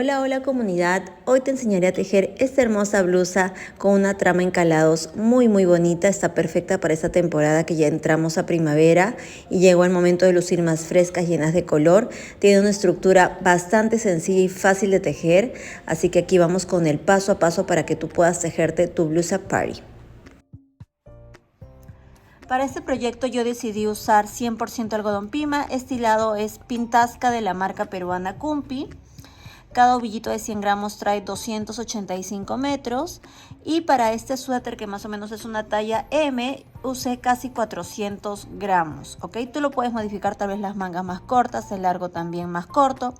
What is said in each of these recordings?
Hola, hola comunidad, hoy te enseñaré a tejer esta hermosa blusa con una trama en calados muy bonita, está perfecta para esta temporada que ya entramos a primavera y llegó el momento de lucir más frescas, llenas de color. Tiene una estructura bastante sencilla y fácil de tejer, así que aquí vamos con el paso a paso para que tú puedas tejerte tu blusa party. Para este proyecto yo decidí usar 100% algodón pima, este hilado es Pintasca de la marca peruana Cumpi. Cada ovillito de 100 gramos trae 285 metros y para este suéter, que más o menos es una talla M, usé casi 400 gramos, ¿ok? Tú lo puedes modificar, tal vez las mangas más cortas, el largo también más corto,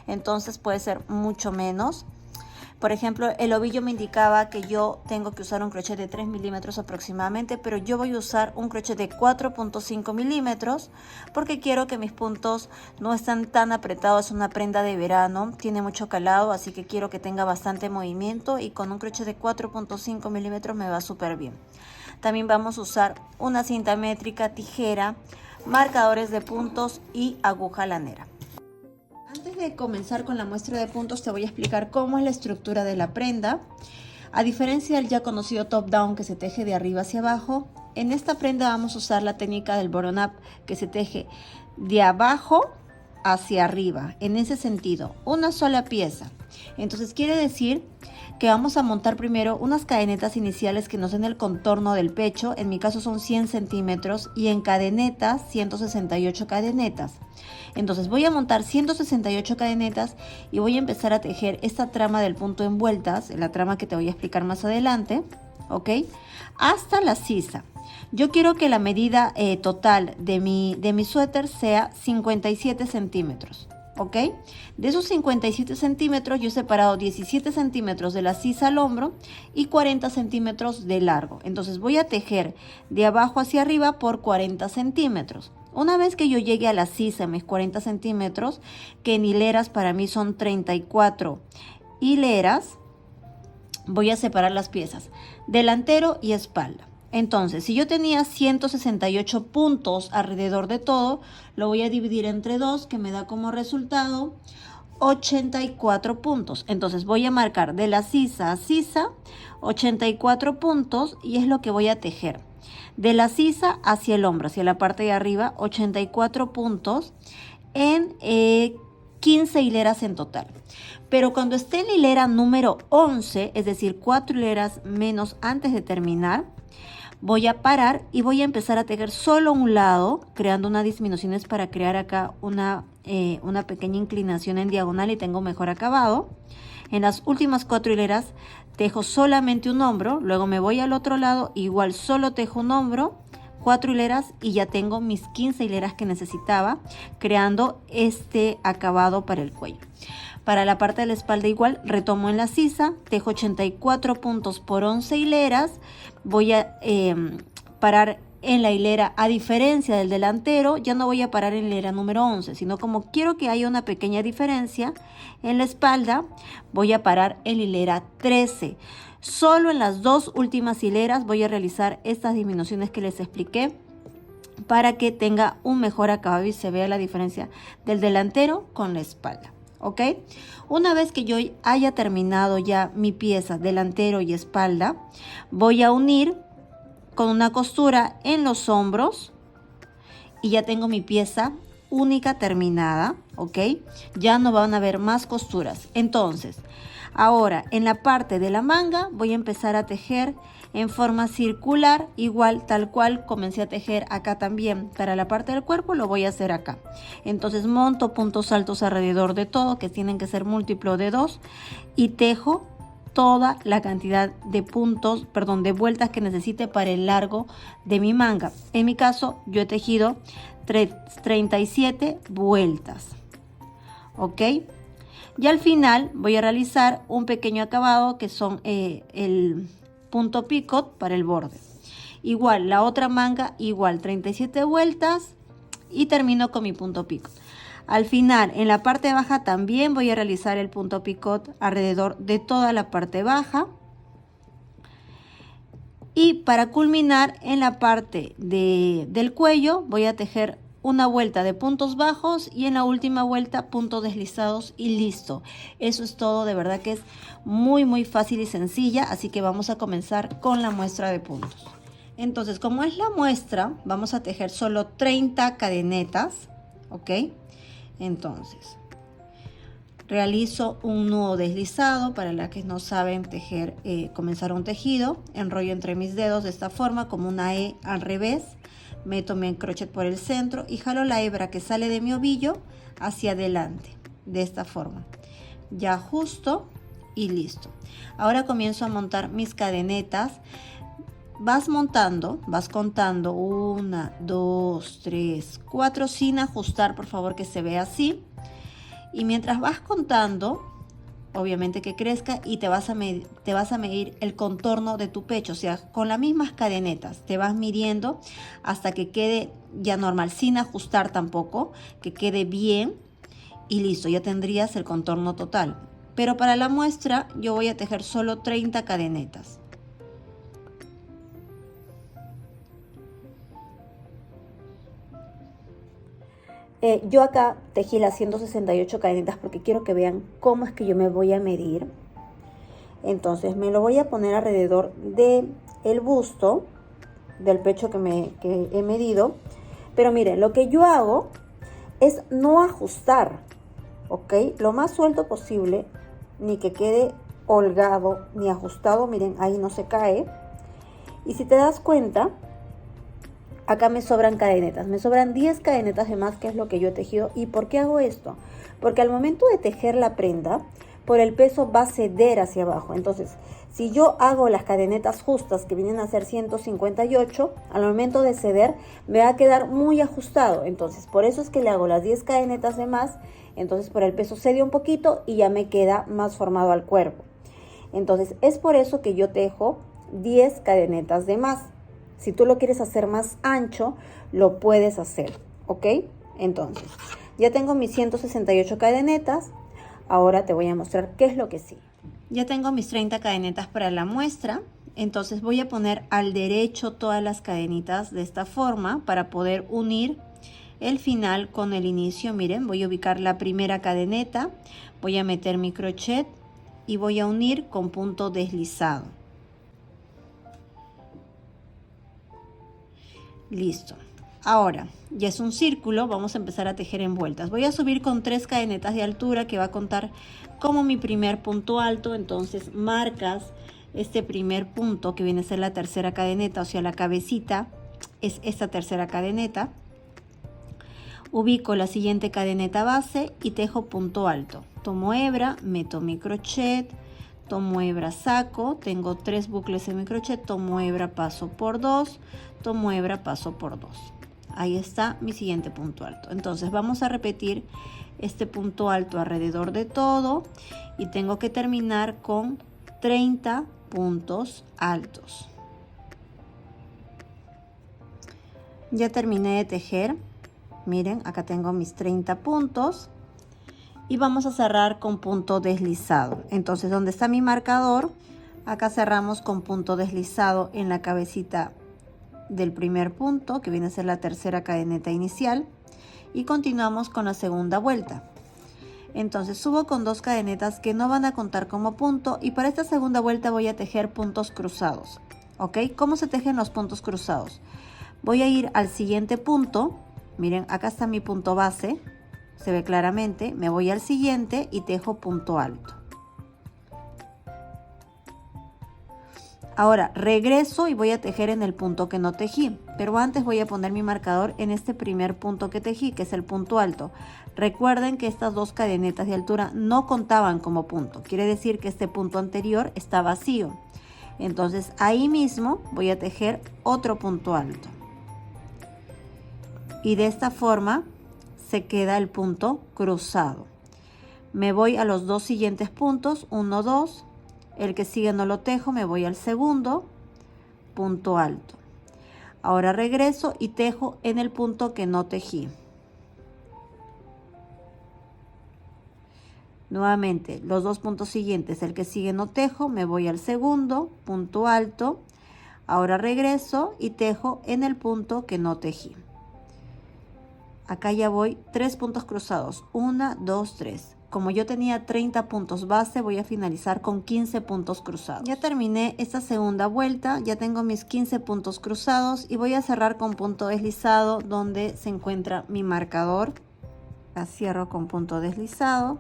entonces puede ser mucho menos. Por ejemplo, el ovillo me indicaba que yo tengo que usar un crochet de 3 milímetros aproximadamente, pero yo voy a usar un crochet de 4.5 milímetros porque quiero que mis puntos no estén tan apretados. Es una prenda de verano, tiene mucho calado, así que quiero que tenga bastante movimiento y con un crochet de 4.5 milímetros me va súper bien. También vamos a usar una cinta métrica, tijera, marcadores de puntos y aguja lanera. Antes de comenzar con la muestra de puntos te voy a explicar cómo es la estructura de la prenda. A diferencia del ya conocido top down que se teje de arriba hacia abajo, en esta prenda vamos a usar la técnica del bottom up que se teje de abajo hacia arriba, en ese sentido, una sola pieza. Entonces quiere decir que vamos a montar primero unas cadenetas iniciales que nos den el contorno del pecho, en mi caso son 100 centímetros, y en cadenetas 168 cadenetas. Entonces voy a montar 168 cadenetas y voy a empezar a tejer esta trama del punto en vueltas, la trama que te voy a explicar más adelante, ¿ok? Hasta la sisa. Yo quiero que la medida total de mi suéter sea 57 centímetros, ¿ok? De esos 57 centímetros yo he separado 17 centímetros de la sisa al hombro y 40 centímetros de largo. Entonces voy a tejer de abajo hacia arriba por 40 centímetros. Una vez que yo llegue a la sisa, mis 40 centímetros, que en hileras para mí son 34 hileras, voy a separar las piezas, delantero y espalda. Entonces, si yo tenía 168 puntos alrededor de todo, lo voy a dividir entre 2, que me da como resultado 84 puntos. Entonces voy a marcar de la sisa a sisa 84 puntos y es lo que voy a tejer. De la sisa hacia el hombro, hacia la parte de arriba, 84 puntos en 15 hileras en total. Pero cuando esté en la hilera número 11, es decir, 4 hileras menos antes de terminar, voy a parar y voy a empezar a tejer solo un lado, creando unas disminuciones para crear acá una pequeña inclinación en diagonal y tengo mejor acabado. En las últimas 4 hileras tejo solamente un hombro, luego me voy al otro lado, igual solo tejo un hombro, 4 hileras y ya tengo mis 15 hileras que necesitaba, creando este acabado para el cuello. Para la parte de la espalda igual, retomo en la sisa, tejo 84 puntos por 11 hileras, voy a parar en la hilera, a diferencia del delantero, ya no voy a parar en la hilera número 11, sino como quiero que haya una pequeña diferencia en la espalda, voy a parar en la hilera 13. Solo en las dos últimas hileras voy a realizar estas disminuciones que les expliqué para que tenga un mejor acabado y se vea la diferencia del delantero con la espalda. ¿Ok? Una vez que yo haya terminado ya mi pieza delantero y espalda, voy a unir con una costura en los hombros y ya tengo mi pieza única terminada, ¿ok? Ya no van a haber más costuras. Entonces, ahora en la parte de la manga voy a empezar a tejer en forma circular, igual tal cual comencé a tejer acá también. Para la parte del cuerpo lo voy a hacer acá. Entonces monto puntos altos alrededor de todo, que tienen que ser múltiplo de 2, y tejo toda la cantidad de puntos, perdón, de vueltas que necesite para el largo de mi manga. En mi caso yo he tejido 37 vueltas, ¿ok? Y al final voy a realizar un pequeño acabado que son el punto picot para el borde. Igual la otra manga, igual 37 vueltas y termino con mi punto picot. Al final, en la parte baja también voy a realizar el punto picot alrededor de toda la parte baja. Y para culminar en la parte del cuello voy a tejer una vuelta de puntos bajos y en la última vuelta puntos deslizados y listo. Eso es todo, de verdad que es muy fácil y sencilla, así que vamos a comenzar con la muestra de puntos. Entonces, como es la muestra, vamos a tejer solo 30 cadenetas, ¿ok? Entonces, realizo un nudo deslizado. Para las que no saben tejer, comenzar un tejido, enrollo entre mis dedos de esta forma como una E al revés, meto mi crochet por el centro y jalo la hebra que sale de mi ovillo hacia adelante, de esta forma. Ya ajusto y listo. Ahora comienzo a montar mis cadenetas. Vas montando, vas contando 1, 2, 3, 4 sin ajustar, por favor, que se vea así. Y mientras vas contando, obviamente que crezca y te vas a medir el contorno de tu pecho, o sea, con las mismas cadenetas te vas midiendo hasta que quede ya normal, sin ajustar tampoco, que quede bien y listo, ya tendrías el contorno total. Pero para la muestra yo voy a tejer solo 30 cadenetas. Yo acá tejí las 168 cadenetas porque quiero que vean cómo es que yo me voy a medir. Entonces me lo voy a poner alrededor del busto, del pecho que he medido. Pero miren, lo que yo hago es no ajustar, ¿ok? Lo más suelto posible, ni que quede holgado ni ajustado. Miren, ahí no se cae. Y si te das cuenta, acá me sobran cadenetas, me sobran 10 cadenetas de más, que es lo que yo he tejido. ¿Y por qué hago esto? Porque al momento de tejer la prenda, por el peso va a ceder hacia abajo. Entonces, si yo hago las cadenetas justas, que vienen a ser 158, al momento de ceder me va a quedar muy ajustado. Entonces, por eso es que le hago las 10 cadenetas de más. Entonces, por el peso cede un poquito y ya me queda más formado al cuerpo. Entonces, es por eso que yo tejo 10 cadenetas de más. Si tú lo quieres hacer más ancho, lo puedes hacer, ¿ok? Entonces, ya tengo mis 168 cadenetas. Ahora te voy a mostrar qué es lo que sigue. Ya tengo mis 30 cadenetas para la muestra. Entonces voy a poner al derecho todas las cadenitas de esta forma para poder unir el final con el inicio. Miren, voy a ubicar la primera cadeneta, voy a meter mi crochet y voy a unir con punto deslizado. Listo. Ahora, ya es un círculo, vamos a empezar a tejer en vueltas. Voy a subir con 3 cadenetas de altura, que va a contar como mi primer punto alto. Entonces marcas este primer punto, que viene a ser la tercera cadeneta, o sea, la cabecita es esta tercera cadeneta. Ubico la siguiente cadeneta base y tejo punto alto. Tomo hebra, meto mi crochet, tomo hebra, saco, tengo 3 bucles en mi crochet, tomo hebra, paso por 2, tomo hebra, paso por 2. Ahí está mi siguiente punto alto. Entonces vamos a repetir este punto alto alrededor de todo y tengo que terminar con 30 puntos altos. Ya terminé de tejer. Miren, acá tengo mis 30 puntos. Y vamos a cerrar con punto deslizado. Entonces, donde está mi marcador, acá cerramos con punto deslizado en la cabecita del primer punto, que viene a ser la tercera cadeneta inicial, y continuamos con la segunda vuelta. Entonces subo con 2 cadenetas que no van a contar como punto, y para esta segunda vuelta voy a tejer puntos cruzados. ¿Ok? ¿Cómo se tejen los puntos cruzados? Voy a ir al siguiente punto. Miren, acá está mi punto base. Se ve claramente. Me voy al siguiente y tejo punto alto. Ahora regreso y voy a tejer en el punto que no tejí. Pero antes voy a poner mi marcador en este primer punto que tejí, que es el punto alto. Recuerden que estas 2 cadenetas de altura no contaban como punto. Quiere decir que este punto anterior está vacío. Entonces ahí mismo voy a tejer otro punto alto. Y de esta forma se queda el punto cruzado. Me voy a los 2 siguientes puntos, 1, 2. El que sigue no lo tejo, me voy al segundo, punto alto. Ahora regreso y tejo en el punto que no tejí. Nuevamente, los 2 puntos siguientes, el que sigue no tejo, me voy al segundo, punto alto. Ahora regreso y tejo en el punto que no tejí. acá ya voy 3 puntos cruzados, 1, 2, 3. Como yo tenía 30 puntos base, voy a finalizar con 15 puntos cruzados. Ya terminé esta segunda vuelta, ya tengo mis 15 puntos cruzados y voy a cerrar con punto deslizado donde se encuentra mi marcador. La cierro con punto deslizado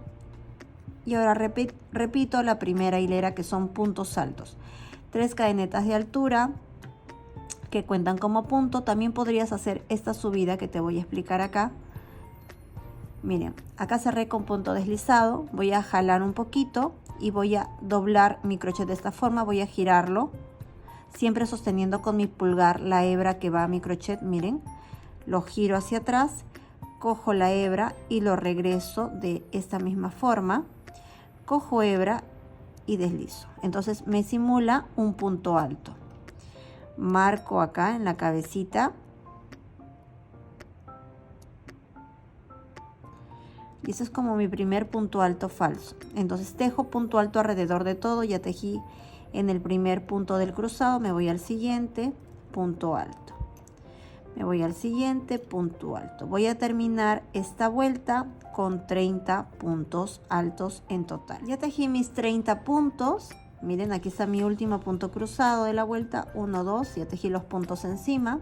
y ahora repito la primera hilera, que son puntos altos. 3 cadenetas de altura que cuentan como punto. También podrías hacer esta subida que te voy a explicar acá. Miren, acá cerré con punto deslizado, voy a jalar un poquito y voy a doblar mi crochet de esta forma, voy a girarlo, siempre sosteniendo con mi pulgar la hebra que va a mi crochet. Miren, lo giro hacia atrás, cojo la hebra y lo regreso de esta misma forma, cojo hebra y deslizo. Entonces me simula un punto alto. Marco acá en la cabecita. Y eso es como mi primer punto alto falso. Entonces tejo punto alto alrededor de todo. Ya tejí en el primer punto del cruzado. Me voy al siguiente, punto alto. Me voy al siguiente, punto alto. Voy a terminar esta vuelta con 30 puntos altos en total. Ya tejí mis 30 puntos. Miren, aquí está mi último punto cruzado de la vuelta. 1, 2, ya tejí los puntos encima.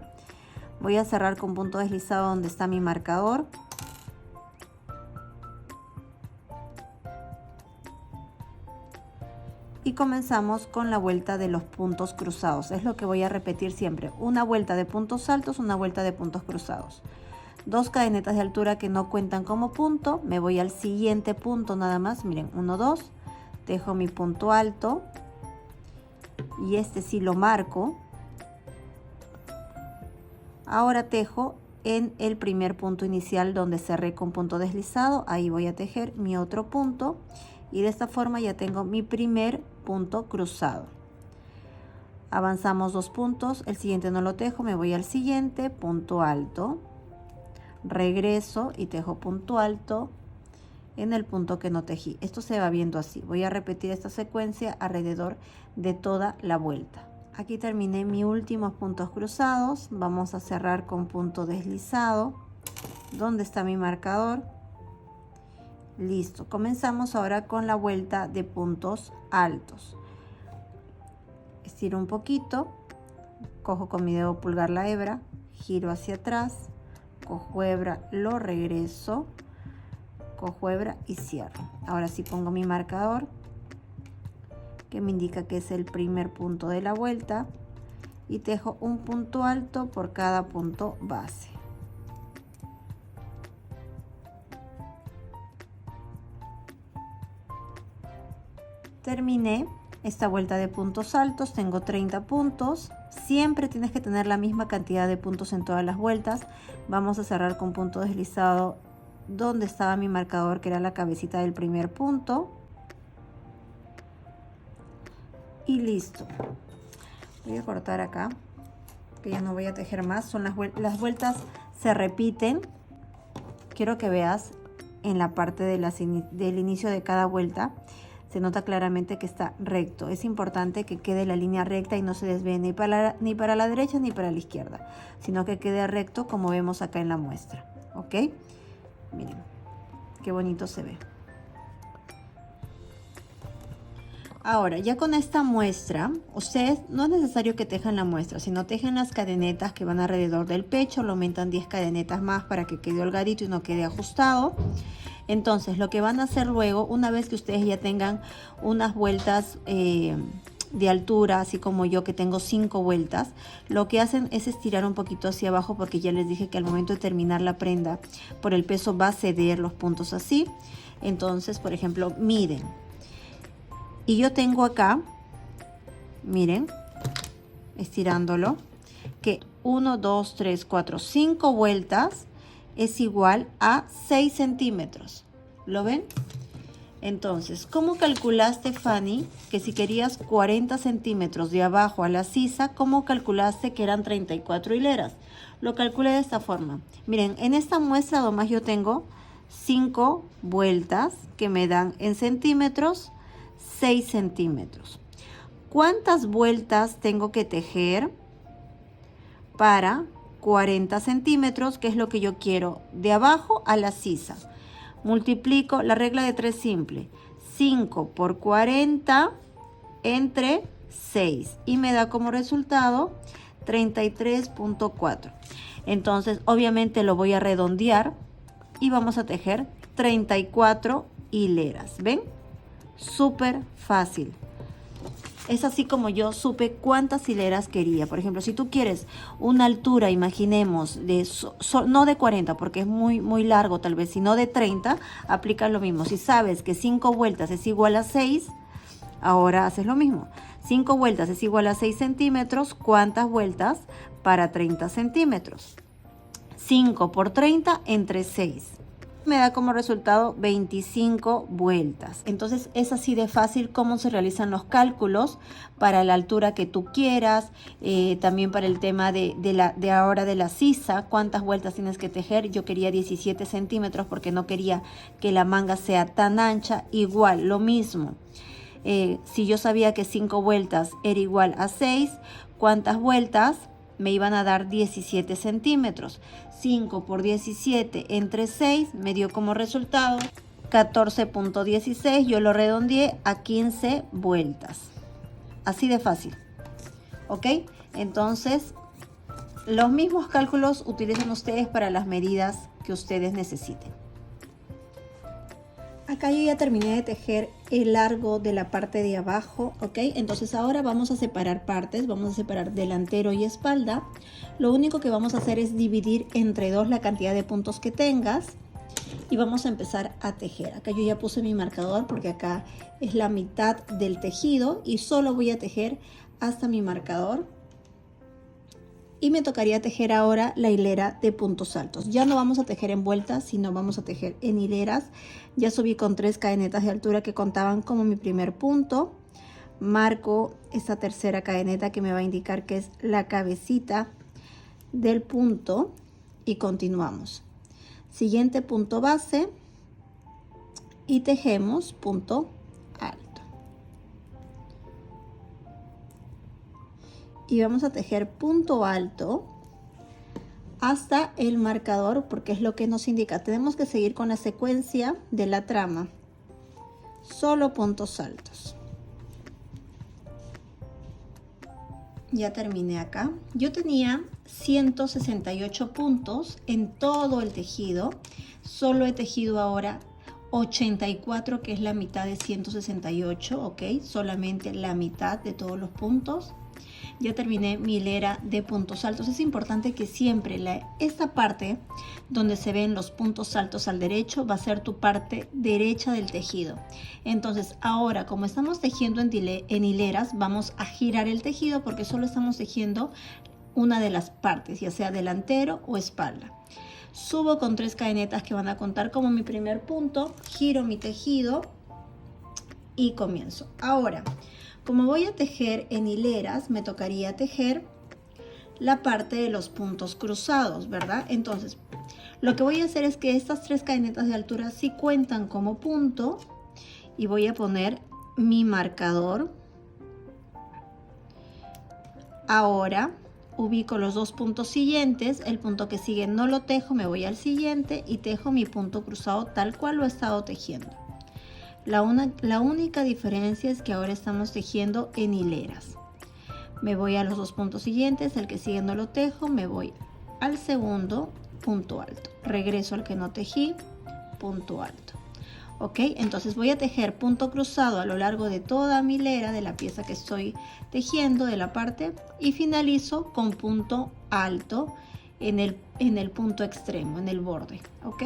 Voy a cerrar con punto deslizado donde está mi marcador. Y comenzamos con la vuelta de los puntos cruzados. Es lo que voy a repetir siempre. Una vuelta de puntos altos, una vuelta de puntos cruzados. 2 cadenetas de altura que no cuentan como punto. Me voy al siguiente punto nada más. Miren, 1, 2. Tejo mi punto alto. Y este sí lo marco. Ahora tejo en el primer punto inicial donde cerré con punto deslizado. Ahí voy a tejer mi otro punto. Y de esta forma ya tengo mi primer punto cruzado. Avanzamos 2 puntos, el siguiente no lo tejo, me voy al siguiente, punto alto, regreso y tejo punto alto en el punto que no tejí. Esto se va viendo así. Voy a repetir esta secuencia alrededor de toda la vuelta. Aquí terminé mis últimos puntos cruzados. Vamos a cerrar con punto deslizado. ¿Dónde está mi marcador? Listo, comenzamos ahora con la vuelta de puntos altos. Estiro un poquito, cojo con mi dedo pulgar la hebra, giro hacia atrás, cojo hebra, lo regreso, cojo hebra y cierro. Ahora sí pongo mi marcador, que me indica que es el primer punto de la vuelta, y tejo un punto alto por cada punto base. Terminé esta vuelta de puntos altos, tengo 30 puntos. Siempre tienes que tener la misma cantidad de puntos en todas las vueltas. Vamos a cerrar con punto deslizado donde estaba mi marcador, que era la cabecita del primer punto. Y listo. Voy a cortar acá, que ya no voy a tejer más. Son las vueltas se repiten. Quiero que veas en la parte de del inicio de cada vuelta. Se nota claramente que está recto. Es importante que quede la línea recta y no se desvíe ni para la derecha ni para la izquierda, sino que quede recto como vemos acá en la muestra. ¿Ok? Miren, qué bonito se ve. Ahora, ya con esta muestra, ustedes no es necesario que tejan la muestra, sino tejen las cadenetas que van alrededor del pecho, lo aumentan 10 cadenetas más para que quede holgadito y no quede ajustado. Entonces, lo que van a hacer luego, una vez que ustedes ya tengan unas vueltas de altura, así como yo que tengo 5 vueltas, lo que hacen es estirar un poquito hacia abajo, porque ya les dije que al momento de terminar la prenda, por el peso va a ceder los puntos así. Entonces, por ejemplo, miden. Y yo tengo acá, miren, estirándolo, que 1, 2, 3, 4, 5 vueltas es igual a 6 centímetros. ¿Lo ven? Entonces, ¿cómo calculaste, Fanny, que si querías 40 centímetros de abajo a la sisa, cómo calculaste que eran 34 hileras? Lo calculé de esta forma. Miren, en esta muestra nomás yo tengo 5 vueltas que me dan en centímetros 6 centímetros. ¿Cuántas vueltas tengo que tejer para 40 centímetros, que es lo que yo quiero, de abajo a la sisa. Multiplico la regla de 3 simple, 5 por 40 entre 6 y me da como resultado 33.4. Entonces obviamente lo voy a redondear y vamos a tejer 34 hileras. ¿Ven? Súper fácil. Es así como yo supe cuántas hileras quería. Por ejemplo, si tú quieres una altura, imaginemos, no de 40, porque es muy largo tal vez, sino de 30, aplica lo mismo. Si sabes que 5 vueltas es igual a 6, ahora haces lo mismo. 5 vueltas es igual a 6 centímetros. ¿Cuántas vueltas para 30 centímetros? 5 por 30 entre 6. Me da como resultado 25 vueltas. Entonces es así de fácil cómo se realizan los cálculos para la altura que tú quieras, también para el tema de ahora de la sisa, cuántas vueltas tienes que tejer. Yo quería 17 centímetros porque no quería que la manga sea tan ancha. Igual, lo mismo. Si yo sabía que 5 vueltas era igual a 6, ¿cuántas vueltas? Me iban a dar 17 centímetros. 5 por 17 entre 6 me dio como resultado 14.16. Yo lo redondeé a 15 vueltas. Así de fácil. ¿Ok? Entonces, los mismos cálculos utilicen ustedes para las medidas que ustedes necesiten. Acá yo ya terminé de tejer el largo de la parte de abajo, ¿ok? Entonces ahora vamos a separar partes, vamos a separar delantero y espalda. Lo único que vamos a hacer es dividir entre 2 la cantidad de puntos que tengas y vamos a empezar a tejer. Acá yo ya puse mi marcador porque acá es la mitad del tejido y solo voy a tejer hasta mi marcador. Y me tocaría tejer ahora la hilera de puntos altos. Ya no vamos a tejer en vueltas, sino vamos a tejer en hileras. Ya subí con 3 cadenetas de altura que contaban como mi primer punto. Marco esta tercera cadeneta que me va a indicar que es la cabecita del punto y continuamos. Siguiente punto base y tejemos punto alto. Y vamos a tejer punto alto hasta el marcador porque es lo que nos indica. Tenemos que seguir con la secuencia de la trama. Solo puntos altos. Ya terminé acá. Yo tenía 168 puntos en todo el tejido. Solo he tejido ahora 84, que es la mitad de 168, ¿ok? Solamente la mitad de todos los puntos. Ya terminé mi hilera de puntos altos. Es importante que siempre esta parte donde se ven los puntos altos al derecho va a ser tu parte derecha del tejido. Entonces ahora, como estamos tejiendo en hileras, vamos a girar el tejido porque solo estamos tejiendo una de las partes, ya sea delantero o espalda. Subo con 3 cadenetas que van a contar como mi primer punto, giro mi tejido y comienzo. Ahora, como voy a tejer en hileras, me tocaría tejer la parte de los puntos cruzados, ¿verdad? Entonces, lo que voy a hacer es que estas 3 cadenetas de altura sí cuentan como punto y voy a poner mi marcador. Ahora ubico los 2 puntos siguientes, el punto que sigue no lo tejo, me voy al siguiente y tejo mi punto cruzado tal cual lo he estado tejiendo. La única diferencia es que ahora estamos tejiendo en hileras. Me voy a los 2 puntos siguientes, el que sigue no lo tejo, me voy al segundo, punto alto. Regreso al que no tejí, punto alto. ¿Ok? Entonces voy a tejer punto cruzado a lo largo de toda mi hilera de la pieza que estoy tejiendo, de la parte, y finalizo con punto alto en el punto extremo, en el borde. ¿Ok?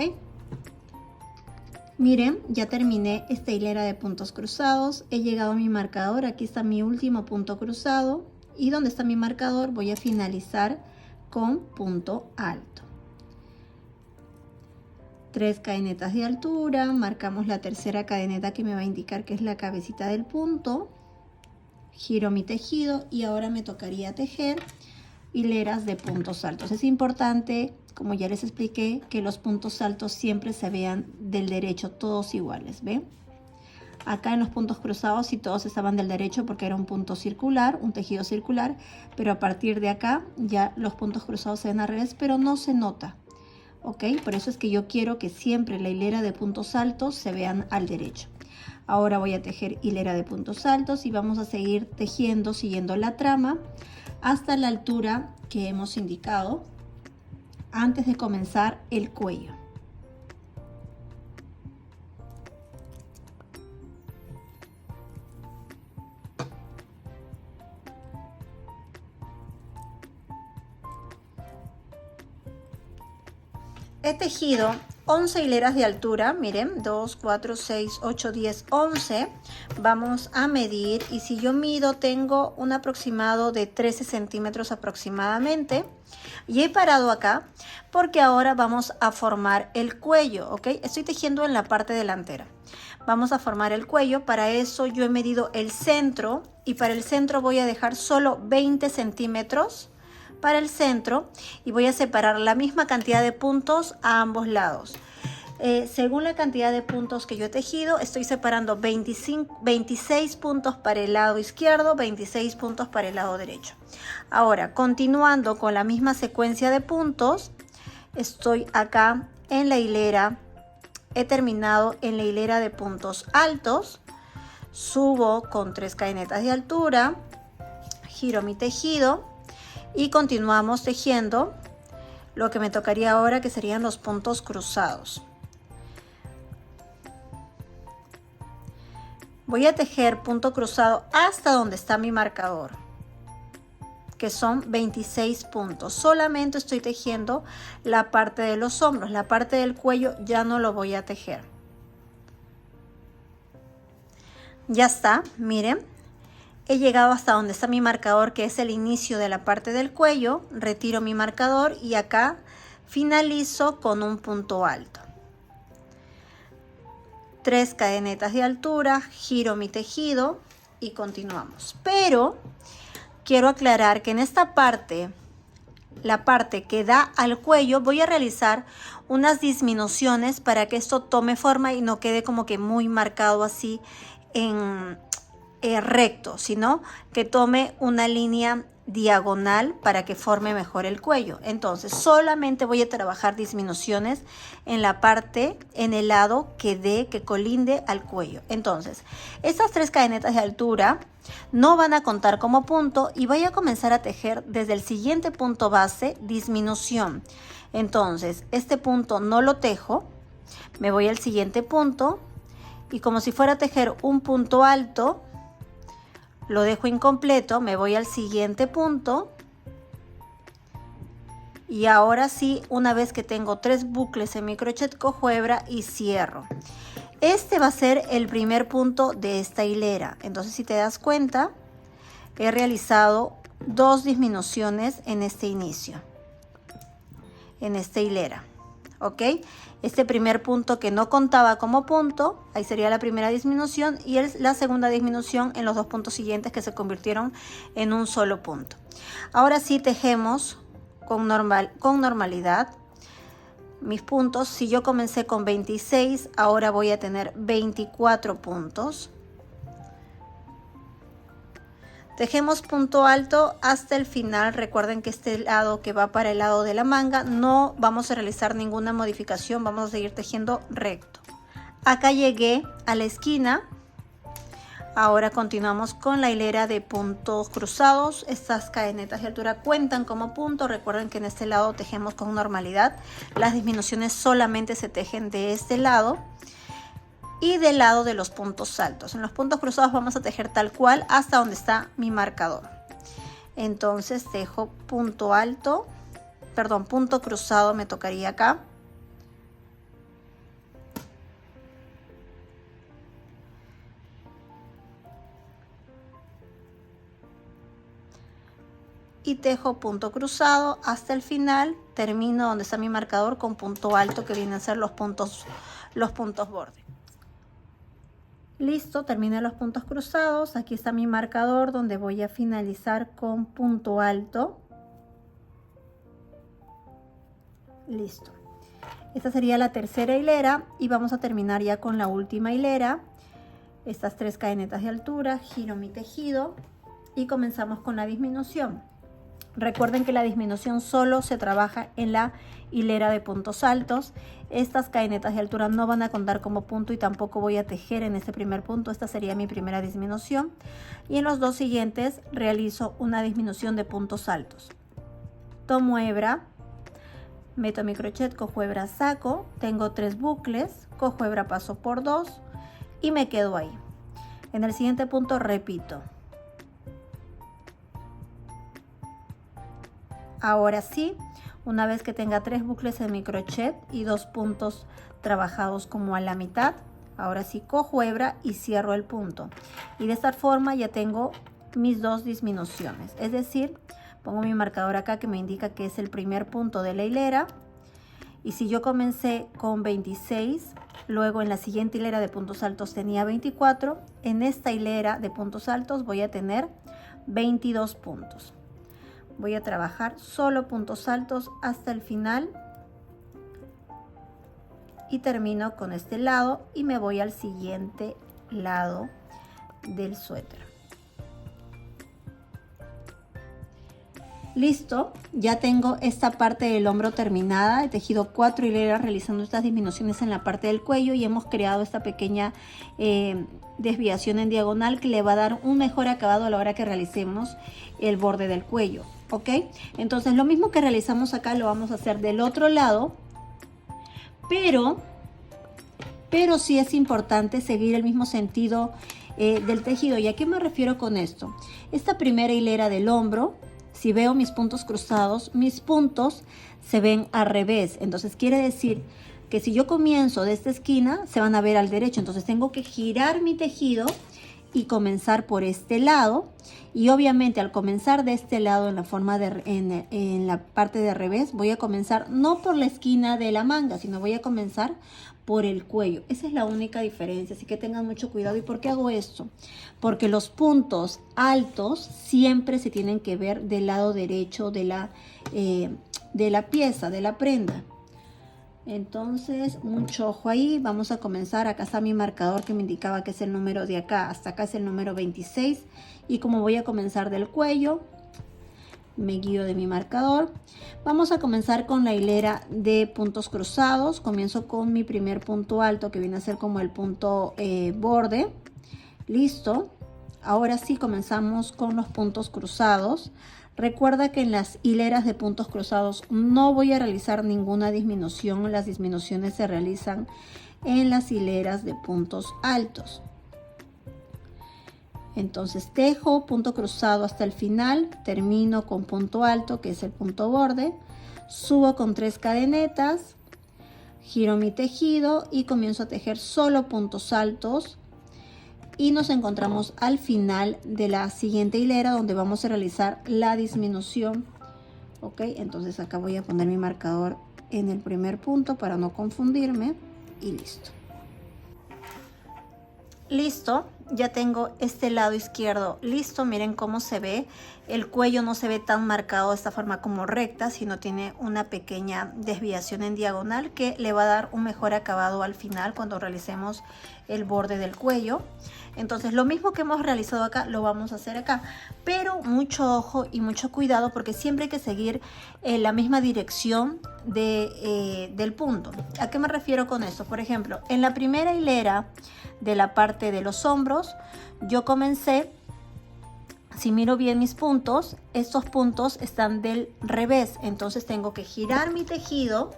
Miren, ya terminé esta hilera de puntos cruzados, he llegado a mi marcador, aquí está mi último punto cruzado y donde está mi marcador voy a finalizar con punto alto. 3 cadenetas de altura, marcamos la tercera cadeneta que me va a indicar que es la cabecita del punto, giro mi tejido y ahora me tocaría tejer hileras de puntos altos. Es importante, como ya les expliqué, que los puntos altos siempre se vean del derecho, todos iguales, ¿ven? acá en los puntos cruzados sí todos estaban del derecho porque era un punto circular, un tejido circular, pero a partir de acá ya los puntos cruzados se ven al revés, pero no se nota. ¿Ok? Por eso es que yo quiero que siempre la hilera de puntos altos se vean al derecho. Ahora voy a tejer hilera de puntos altos y vamos a seguir tejiendo siguiendo la trama hasta la altura que hemos indicado antes de comenzar el cuello. He tejido 11 hileras de altura, miren, 2, 4, 6, 8, 10, 11. Vamos a medir y si yo mido tengo un aproximado de 13 centímetros aproximadamente. Y he parado acá porque ahora vamos a formar el cuello, ¿ok? Estoy tejiendo en la parte delantera. Vamos a formar el cuello, para eso yo he medido el centro y para el centro voy a dejar solo 20 centímetros. Para el centro y voy a separar la misma cantidad de puntos a ambos lados. Según la cantidad de puntos que yo he tejido, estoy separando 26 puntos para el lado izquierdo, 26 puntos para el lado derecho. Ahora, continuando con la misma secuencia de puntos, estoy acá en la hilera, he terminado en la hilera de puntos altos, subo con 3 cadenetas de altura, giro mi tejido, y continuamos tejiendo lo que me tocaría ahora, que serían los puntos cruzados. Voy a tejer punto cruzado hasta donde está mi marcador, que son 26 puntos. Solamente estoy tejiendo la parte de los hombros, la parte del cuello ya no lo voy a tejer. Ya está, miren. He llegado hasta donde está mi marcador, que es el inicio de la parte del cuello. Retiro mi marcador y acá finalizo con un punto alto. 3 cadenetas de altura, giro mi tejido y continuamos. Pero quiero aclarar que en esta parte, la parte que da al cuello, voy a realizar unas disminuciones para que esto tome forma y no quede como que muy marcado así en recto, sino que tome una línea diagonal para que forme mejor el cuello. Entonces solamente voy a trabajar disminuciones en la parte, en el lado que colinde al cuello. Entonces estas 3 cadenetas de altura no van a contar como punto y voy a comenzar a tejer desde el siguiente punto base disminución. Entonces este punto no lo tejo, me voy al siguiente punto y como si fuera a tejer un punto alto, lo dejo incompleto, me voy al siguiente punto y ahora sí, una vez que tengo 3 bucles en mi crochet, cojo hebra y cierro. Este va a ser el primer punto de esta hilera. Entonces, si te das cuenta, he realizado 2 disminuciones en este inicio, en esta hilera. ¿Ok? Este primer punto que no contaba como punto, ahí sería la primera disminución, y la segunda disminución en los 2 puntos siguientes que se convirtieron en un solo punto. Ahora sí tejemos con normalidad mis puntos. Si yo comencé con 26, ahora voy a tener 24 puntos. Tejemos punto alto hasta el final. Recuerden que este lado que va para el lado de la manga no vamos a realizar ninguna modificación, vamos a seguir tejiendo recto. Acá llegué a la esquina. Ahora continuamos con la hilera de puntos cruzados. Estas cadenetas de altura cuentan como punto. Recuerden que en este lado tejemos con normalidad. Las disminuciones solamente se tejen de este lado y del lado de los puntos altos. En los puntos cruzados vamos a tejer tal cual hasta donde está mi marcador. Entonces tejo punto alto, perdón, punto cruzado me tocaría acá. Y tejo punto cruzado hasta el final. Termino donde está mi marcador con punto alto, que vienen a ser los puntos borde. Listo, terminé los puntos cruzados. Aquí está mi marcador donde voy a finalizar con punto alto. Listo. Esta sería la tercera hilera y vamos a terminar ya con la última hilera. estas 3 cadenetas de altura, giro mi tejido y comenzamos con la disminución. Recuerden que la disminución solo se trabaja en la hilera de puntos altos. Estas cadenetas de altura no van a contar como punto y tampoco voy a tejer en este primer punto. Esta sería mi primera disminución. Y en los 2 siguientes realizo una disminución de puntos altos. Tomo hebra, meto mi crochet, cojo hebra, saco. Tengo 3 bucles, cojo hebra, paso por 2 y me quedo ahí. En el siguiente punto repito. Ahora sí, una vez que tenga 3 bucles en mi crochet y 2 puntos trabajados como a la mitad, ahora sí cojo hebra y cierro el punto. Y de esta forma ya tengo mis 2 disminuciones. Es decir, pongo mi marcador acá que me indica que es el primer punto de la hilera. Y si yo comencé con 26, luego en la siguiente hilera de puntos altos tenía 24, en esta hilera de puntos altos voy a tener 22 puntos. Voy a trabajar solo puntos altos hasta el final y termino con este lado y me voy al siguiente lado del suéter. Listo, ya tengo esta parte del hombro terminada. He tejido 4 hileras realizando estas disminuciones en la parte del cuello y hemos creado esta pequeña desviación en diagonal que le va a dar un mejor acabado a la hora que realicemos el borde del cuello. ¿Ok? Entonces lo mismo que realizamos acá lo vamos a hacer del otro lado, pero sí es importante seguir el mismo sentido del tejido. ¿Y a qué me refiero con esto? Esta primera hilera del hombro, si veo mis puntos cruzados, mis puntos se ven al revés. Entonces quiere decir que si yo comienzo de esta esquina, se van a ver al derecho. Entonces tengo que girar mi tejido y comenzar por este lado. Y obviamente al comenzar de este lado en la forma de en la parte de revés, voy a comenzar no por la esquina de la manga, sino voy a comenzar por el cuello. Esa es la única diferencia, así que tengan mucho cuidado. ¿Y por qué hago esto? Porque los puntos altos siempre se tienen que ver del lado derecho de la pieza, de la prenda. Entonces, mucho ojo ahí. Vamos a comenzar. Acá está mi marcador que me indicaba que es el número de acá. Hasta acá es el número 26. Y como voy a comenzar del cuello, me guío de mi marcador. Vamos a comenzar con la hilera de puntos cruzados. Comienzo con mi primer punto alto, que viene a ser como el punto borde. Listo. Ahora sí comenzamos con los puntos cruzados. Recuerda que en las hileras de puntos cruzados no voy a realizar ninguna disminución. Las disminuciones se realizan en las hileras de puntos altos. Entonces tejo punto cruzado hasta el final, termino con punto alto, que es el punto borde, subo con 3 cadenetas, giro mi tejido y comienzo a tejer solo puntos altos. Y nos encontramos al final de la siguiente hilera donde vamos a realizar la disminución. Ok, entonces acá voy a poner mi marcador en el primer punto para no confundirme y listo. Listo, ya tengo este lado izquierdo listo. Miren cómo se ve. El cuello no se ve tan marcado de esta forma como recta, sino tiene una pequeña desviación en diagonal que le va a dar un mejor acabado al final cuando realicemos el borde del cuello. Entonces lo mismo que hemos realizado acá lo vamos a hacer acá, pero mucho ojo y mucho cuidado porque siempre hay que seguir la misma dirección del punto. ¿A qué me refiero con esto? Por ejemplo, en la primera hilera de la parte de los hombros yo comencé, si miro bien mis puntos, estos puntos están del revés, entonces tengo que girar mi tejido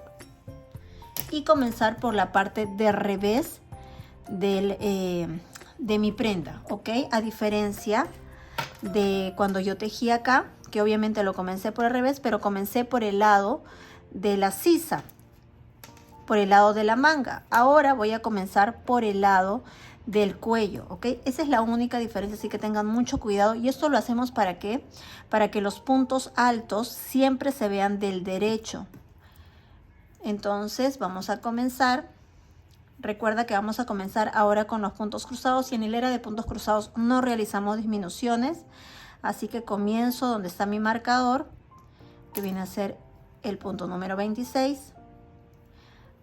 y comenzar por la parte de revés de mi prenda, ¿ok? A diferencia de cuando yo tejí acá, que obviamente lo comencé por el revés, pero comencé por el lado de la sisa, por el lado de la manga. Ahora voy a comenzar por el lado del cuello, ¿ok? Esa es la única diferencia, así que tengan mucho cuidado. Y esto lo hacemos ¿para qué? Para que los puntos altos siempre se vean del derecho. Entonces vamos a comenzar. Recuerda que vamos a comenzar ahora con los puntos cruzados y en hilera de puntos cruzados no realizamos disminuciones. Así que comienzo donde está mi marcador, que viene a ser el punto número 26.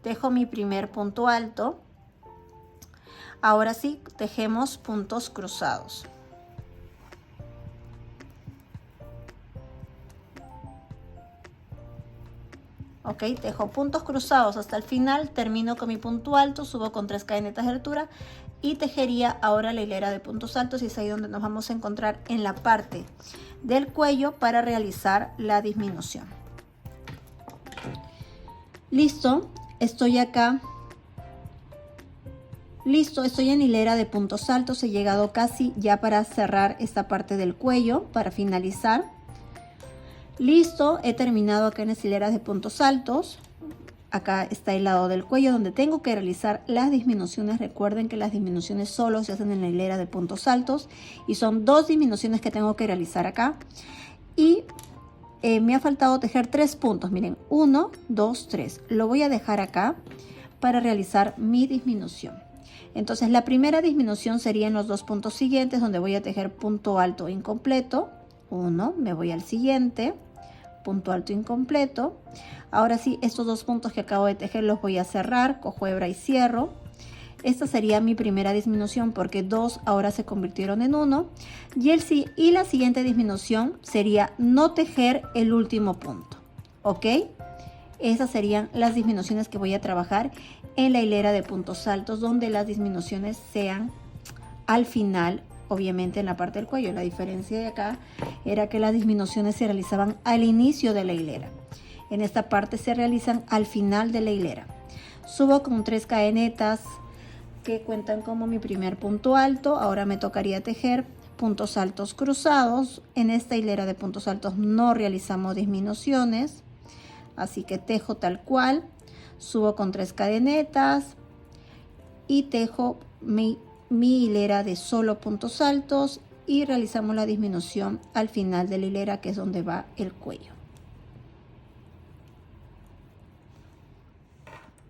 Dejo mi primer punto alto. Ahora sí, tejemos puntos cruzados. Ok, tejo puntos cruzados hasta el final, termino con mi punto alto, subo con 3 cadenetas de altura y tejería ahora la hilera de puntos altos, y es ahí donde nos vamos a encontrar en la parte del cuello para realizar la disminución. Listo, estoy acá. Listo, estoy en hilera de puntos altos, he llegado casi ya para cerrar esta parte del cuello, para finalizar. Listo, he terminado acá en las hileras de puntos altos. Acá está el lado del cuello donde tengo que realizar las disminuciones. Recuerden que las disminuciones solo se hacen en la hilera de puntos altos y son 2 disminuciones que tengo que realizar acá. Y me ha faltado tejer 3 puntos, miren, 1, 2, 3. Lo voy a dejar acá para realizar mi disminución. Entonces la primera disminución sería en los 2 puntos siguientes, donde voy a tejer punto alto incompleto. 1, me voy al siguiente, punto alto incompleto. Ahora sí, estos 2 puntos que acabo de tejer los voy a cerrar, cojo hebra y cierro. Esta sería mi primera disminución porque 2 ahora se convirtieron en 1. Y la siguiente disminución sería no tejer el último punto. ¿Ok? Esas serían las disminuciones que voy a trabajar en la hilera de puntos altos, donde las disminuciones sean al final, obviamente en la parte del cuello. La diferencia de acá era que las disminuciones se realizaban al inicio de la hilera. En esta parte se realizan al final de la hilera. Subo con 3 cadenetas que cuentan como mi primer punto alto. Ahora me tocaría tejer puntos altos cruzados. En esta hilera de puntos altos no realizamos disminuciones, así que tejo tal cual. Subo con 3 cadenetas y tejo mi hilera de solo puntos altos y realizamos la disminución al final de la hilera, que es donde va el cuello.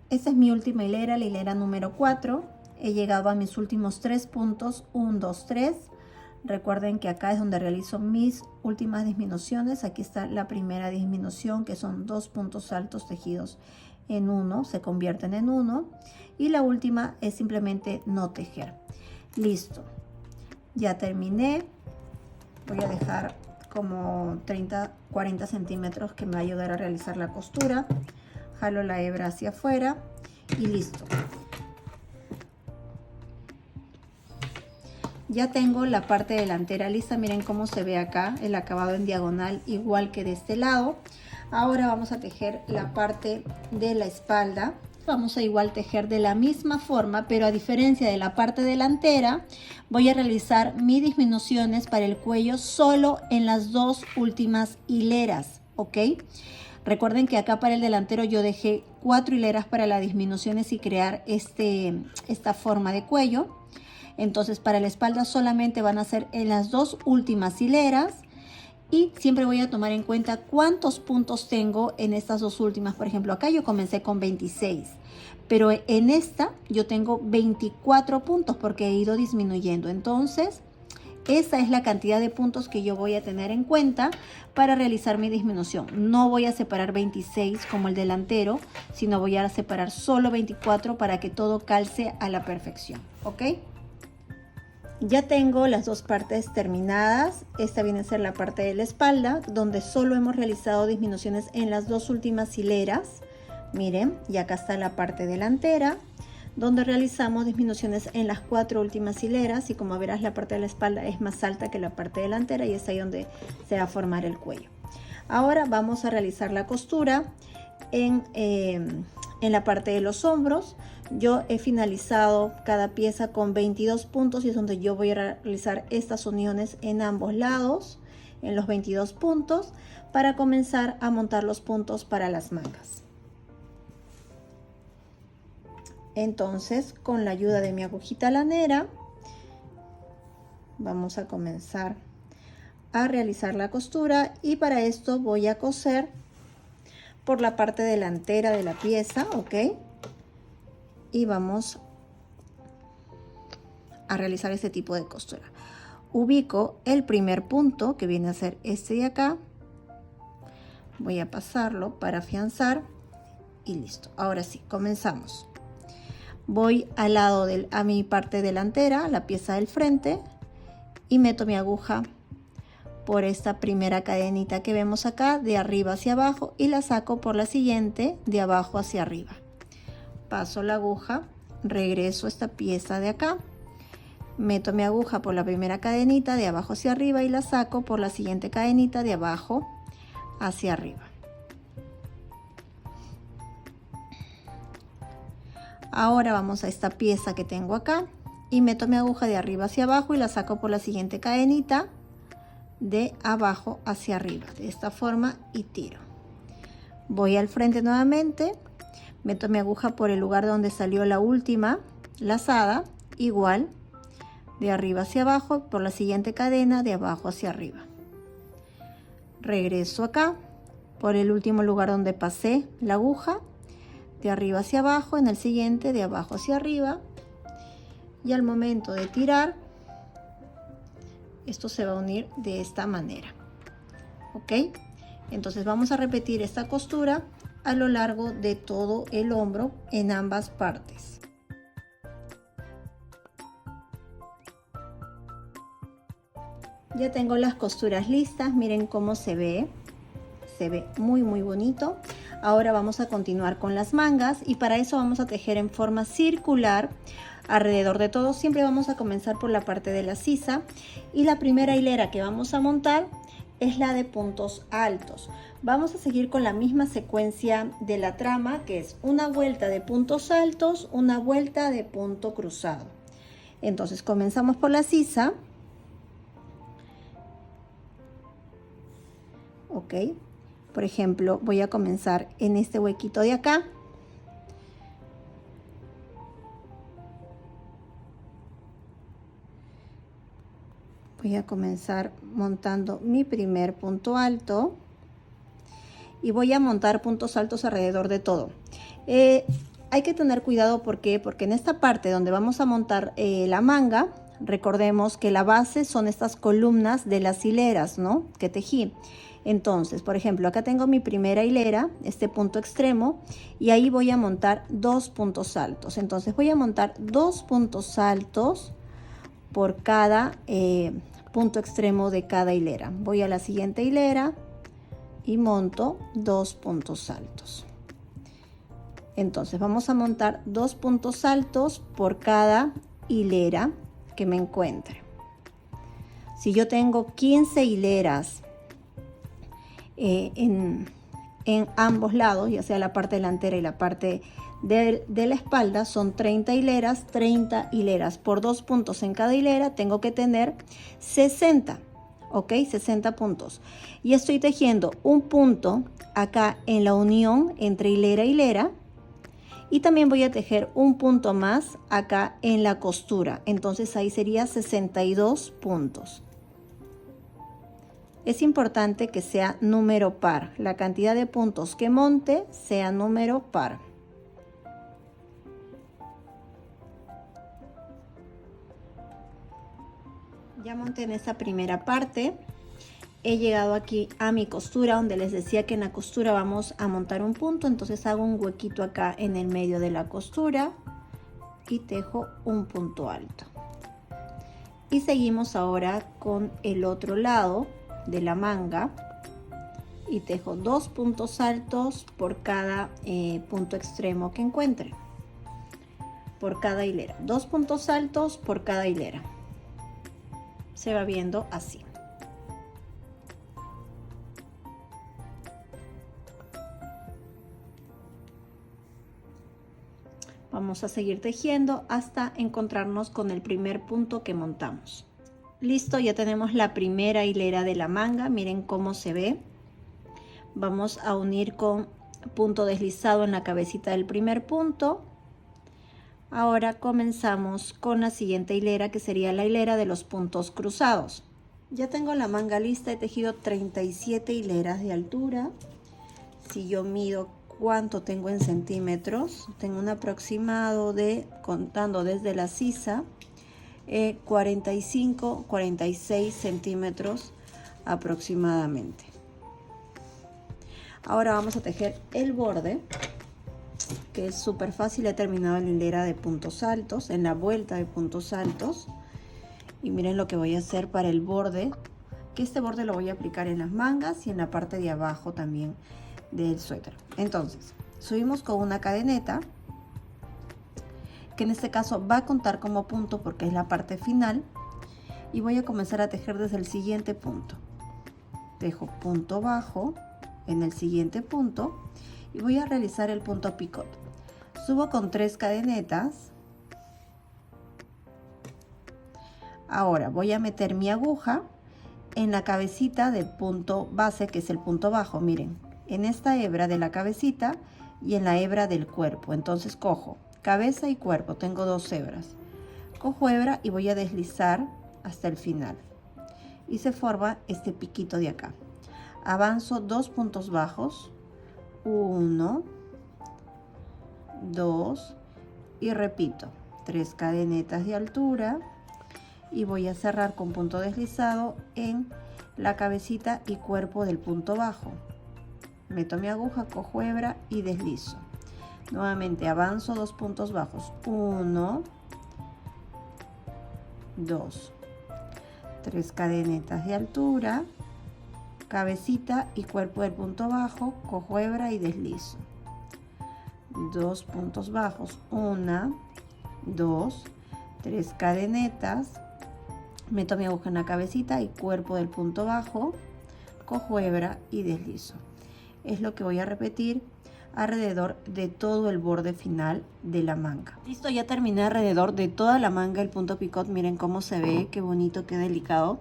Esta es mi última hilera, la hilera número 4. He llegado a mis últimos 3 puntos, 1, 2, 3. Recuerden que acá es donde realizo mis últimas disminuciones. Aquí está la primera disminución, que son 2 puntos altos tejidos en 1, se convierten en 1. Y la última es simplemente no tejer. Listo, ya terminé. Voy a dejar como 30-40 centímetros que me va a ayudar a realizar la costura. Jalo la hebra hacia afuera y listo. Ya tengo la parte delantera lista. Miren cómo se ve acá el acabado en diagonal, igual que de este lado. Ahora vamos a tejer la parte de la espalda. Vamos a igual tejer de la misma forma, pero a diferencia de la parte delantera, voy a realizar mis disminuciones para el cuello solo en las 2 últimas hileras, ¿ok? Recuerden que acá para el delantero yo dejé 4 hileras para las disminuciones y crear esta forma de cuello. Entonces para la espalda solamente van a ser en las 2 últimas hileras. Y siempre voy a tomar en cuenta cuántos puntos tengo en estas 2 últimas. Por ejemplo, acá yo comencé con 26, pero en esta yo tengo 24 puntos porque he ido disminuyendo. Entonces, esa es la cantidad de puntos que yo voy a tener en cuenta para realizar mi disminución. No voy a separar 26 como el delantero, sino voy a separar solo 24 para que todo calce a la perfección, ¿ok? Ya tengo las 2 partes terminadas. Esta viene a ser la parte de la espalda, donde solo hemos realizado disminuciones en las 2 últimas hileras. Miren, y acá está la parte delantera, donde realizamos disminuciones en las 4 últimas hileras. Y como verás, la parte de la espalda es más alta que la parte delantera y es ahí donde se va a formar el cuello. Ahora vamos a realizar la costura en la parte de los hombros. Yo he finalizado cada pieza con 22 puntos y es donde yo voy a realizar estas uniones en ambos lados, en los 22 puntos, para comenzar a montar los puntos para las mangas. Entonces, con la ayuda de mi agujita lanera, vamos a comenzar a realizar la costura, y para esto voy a coser por la parte delantera de la pieza, ¿ok? Y vamos a realizar este tipo de costura. Ubico el primer punto, que viene a ser este de acá. Voy a pasarlo para afianzar y listo. Ahora sí, comenzamos. Voy al lado a mi parte delantera, la pieza del frente, y meto mi aguja por esta primera cadenita que vemos acá, de arriba hacia abajo, y la saco por la siguiente, de abajo hacia arriba. Paso la aguja, regreso a esta pieza de acá, meto mi aguja por la primera cadenita de abajo hacia arriba y la saco por la siguiente cadenita de abajo hacia arriba. Ahora vamos a esta pieza que tengo acá y meto mi aguja de arriba hacia abajo y la saco por la siguiente cadenita de abajo hacia arriba, de esta forma, y tiro. Voy al frente nuevamente, meto mi aguja por el lugar donde salió la última lazada, igual, de arriba hacia abajo por la siguiente cadena de abajo hacia arriba. Regreso acá por el último lugar donde pasé la aguja, de arriba hacia abajo, en el siguiente de abajo hacia arriba, y al momento de tirar esto se va a unir de esta manera. ¿Ok? Entonces vamos a repetir esta costura a lo largo de todo el hombro en ambas partes. Ya tengo las costuras listas, miren cómo se ve muy bonito. Ahora vamos a continuar con las mangas y para eso vamos a tejer en forma circular alrededor de todo. Siempre vamos a comenzar por la parte de la sisa y la primera hilera que vamos a montar es la de puntos altos. Vamos a seguir con la misma secuencia de la trama, que es una vuelta de puntos altos, una vuelta de punto cruzado. Entonces comenzamos por la sisa. Ok, por ejemplo, voy a comenzar en este huequito de acá. Voy a comenzar montando mi primer punto alto y voy a montar puntos altos alrededor de todo. Hay que tener cuidado porque en esta parte donde vamos a montar la manga, recordemos que la base son estas columnas de las hileras, ¿no?, que tejí. Entonces, por ejemplo, acá tengo mi primera hilera, este punto extremo, y ahí voy a montar 2 puntos altos. Entonces voy a montar 2 puntos altos por cada punto extremo de cada hilera. Voy a la siguiente hilera y monto 2 puntos altos. Entonces vamos a montar 2 puntos altos por cada hilera que me encuentre. Si yo tengo 15 hileras en ambos lados, ya sea la parte delantera y la parte de la espalda, son 30 hileras, 30 hileras. Por 2 puntos en cada hilera tengo que tener 60, ¿ok? 60 puntos. Y estoy tejiendo un punto acá en la unión entre hilera y hilera. Y también voy a tejer un punto más acá en la costura. Entonces ahí sería 62 puntos. Es importante que sea número par. La cantidad de puntos que monte sea número par. Ya monté en esta primera parte. He llegado aquí a mi costura, donde les decía que en la costura vamos a montar un punto. Entonces hago un huequito acá en el medio de la costura y tejo un punto alto. Y seguimos ahora con el otro lado de la manga y tejo 2 puntos altos por cada punto extremo que encuentre, por cada hilera. 2 puntos altos por cada hilera. Se va viendo así. Vamos a seguir tejiendo hasta encontrarnos con el primer punto que montamos. Listo, ya tenemos la primera hilera de la manga. Miren cómo se ve. Vamos a unir con punto deslizado en la cabecita del primer punto. Ahora comenzamos con la siguiente hilera, que sería la hilera de los puntos cruzados. Ya tengo la manga lista, he tejido 37 hileras de altura. Si yo mido cuánto tengo en centímetros, tengo un aproximado de, contando desde la sisa, 45-46 centímetros aproximadamente. Ahora vamos a tejer el borde. que es súper fácil. He terminado en la hilera de puntos altos, en la vuelta de puntos altos. Y miren lo que voy a hacer para el borde, que este borde lo voy a aplicar en las mangas y en la parte de abajo también del suéter. Entonces, subimos con una cadeneta, que en este caso va a contar como punto porque es la parte final. Y voy a comenzar a tejer desde el siguiente punto. Tejo punto bajo en el siguiente punto y voy a realizar el punto picot. Subo con 3 cadenetas. Ahora voy a meter mi aguja en la cabecita del punto base, que es el punto bajo. Miren, en esta hebra de la cabecita y en la hebra del cuerpo. Entonces cojo cabeza y cuerpo, tengo 2 hebras. Cojo hebra y voy a deslizar hasta el final y se forma este piquito de acá. Avanzo 2 puntos bajos, 1, 2 y repito 3 cadenetas de altura y voy a cerrar con punto deslizado en la cabecita y cuerpo del punto bajo. Meto mi aguja, cojo hebra y deslizo. Nuevamente avanzo 2 puntos bajos, 1, 2, 3 cadenetas de altura, cabecita y cuerpo del punto bajo, cojo hebra y deslizo. 2 puntos bajos, 1, 2, 3 cadenetas, meto mi aguja en la cabecita y cuerpo del punto bajo, cojo hebra y deslizo. Es lo que voy a repetir alrededor de todo el borde final de la manga. Listo, ya terminé alrededor de toda la manga el punto picot. Miren cómo se ve, qué bonito, qué delicado.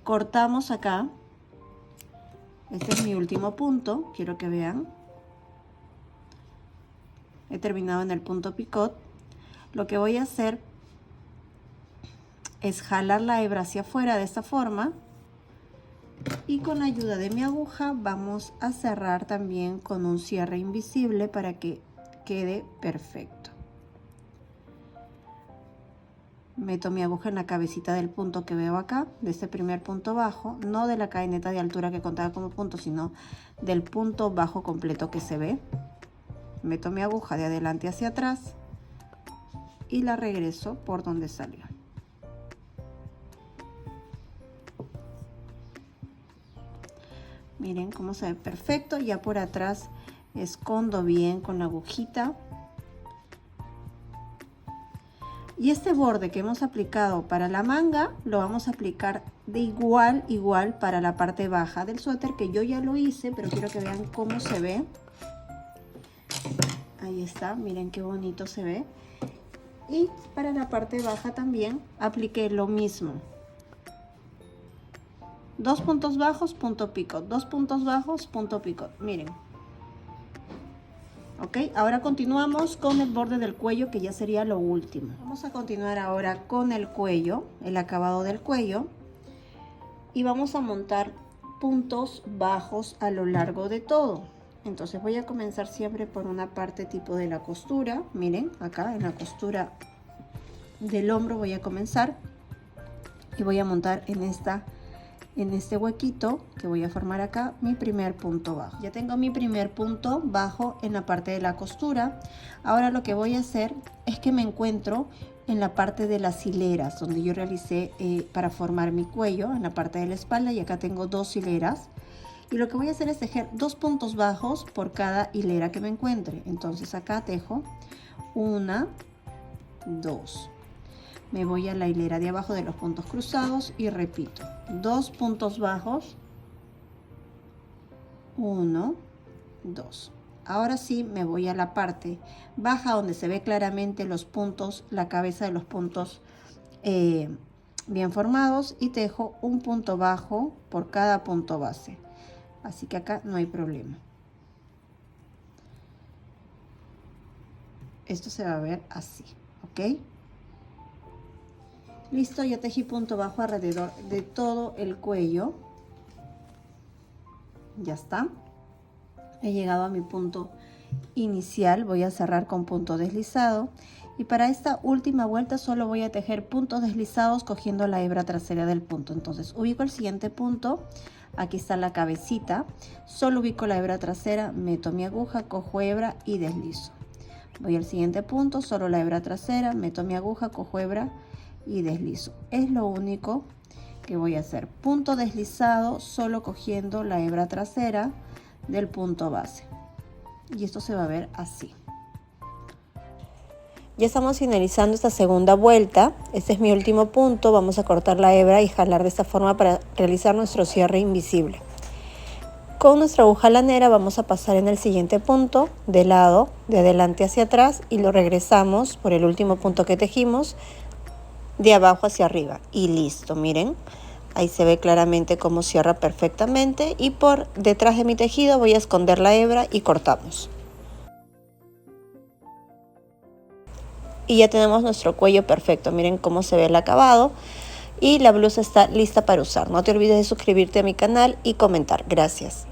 Cortamos acá. Este es mi último punto, quiero que vean. He terminado en el punto picot. Lo que voy a hacer es jalar la hebra hacia afuera de esta forma. Y con la ayuda de mi aguja vamos a cerrar también con un cierre invisible para que quede perfecto. Meto mi aguja en la cabecita del punto que veo acá, de este primer punto bajo, no de la cadeneta de altura que contaba como punto, sino del punto bajo completo que se ve. Meto mi aguja de adelante hacia atrás y la regreso por donde salió. Miren cómo se ve perfecto. Ya por atrás escondo bien con la agujita. Y este borde que hemos aplicado para la manga lo vamos a aplicar de igual para la parte baja del suéter, que yo ya lo hice, pero quiero que vean cómo se ve. Ahí está, miren qué bonito se ve. Y para la parte baja también apliqué lo mismo. 2 puntos bajos, punto picot, 2 puntos bajos, punto picot. Miren. Ok, ahora continuamos con el borde del cuello, que ya sería lo último. Vamos a continuar ahora con el cuello, el acabado del cuello. Y vamos a montar puntos bajos a lo largo de todo. Entonces voy a comenzar siempre por una parte tipo de la costura. Miren, acá en la costura del hombro voy a comenzar. Y voy a montar en este huequito que voy a formar acá mi primer punto bajo. Ya tengo mi primer punto bajo en la parte de la costura. Ahora lo que voy a hacer es que me encuentro en la parte de las hileras donde yo realicé para formar mi cuello, en la parte de la espalda, y acá tengo 2 hileras. Y lo que voy a hacer es tejer 2 puntos bajos por cada hilera que me encuentre. Entonces acá tejo 1, 2. Me voy a la hilera de abajo de los puntos cruzados y repito 2 puntos bajos, 1, 2. Ahora sí me voy a la parte baja donde se ve claramente los puntos, la cabeza de los puntos bien formados, y tejo un punto bajo por cada punto base. Así que acá no hay problema. Esto se va a ver así, ¿ok? Listo, ya tejí punto bajo alrededor de todo el cuello. Ya está. He llegado a mi punto inicial. Voy a cerrar con punto deslizado. Y para esta última vuelta solo voy a tejer puntos deslizados cogiendo la hebra trasera del punto. Entonces ubico el siguiente punto. Aquí está la cabecita. Solo ubico la hebra trasera, meto mi aguja, cojo hebra y deslizo. Voy al siguiente punto, solo la hebra trasera, meto mi aguja, cojo hebra y deslizo. Es lo único que voy a hacer. Punto deslizado, solo cogiendo la hebra trasera del punto base. Y esto se va a ver así. Ya estamos finalizando esta segunda vuelta. Este es mi último punto. Vamos a cortar la hebra y jalar de esta forma para realizar nuestro cierre invisible. Con nuestra aguja lanera vamos a pasar en el siguiente punto de lado, de adelante hacia atrás, y lo regresamos por el último punto que tejimos de abajo hacia arriba. Y listo, miren. Ahí se ve claramente cómo cierra perfectamente, y por detrás de mi tejido voy a esconder la hebra y cortamos. Y ya tenemos nuestro cuello perfecto. Miren cómo se ve el acabado. Y la blusa está lista para usar. No te olvides de suscribirte a mi canal y comentar. Gracias.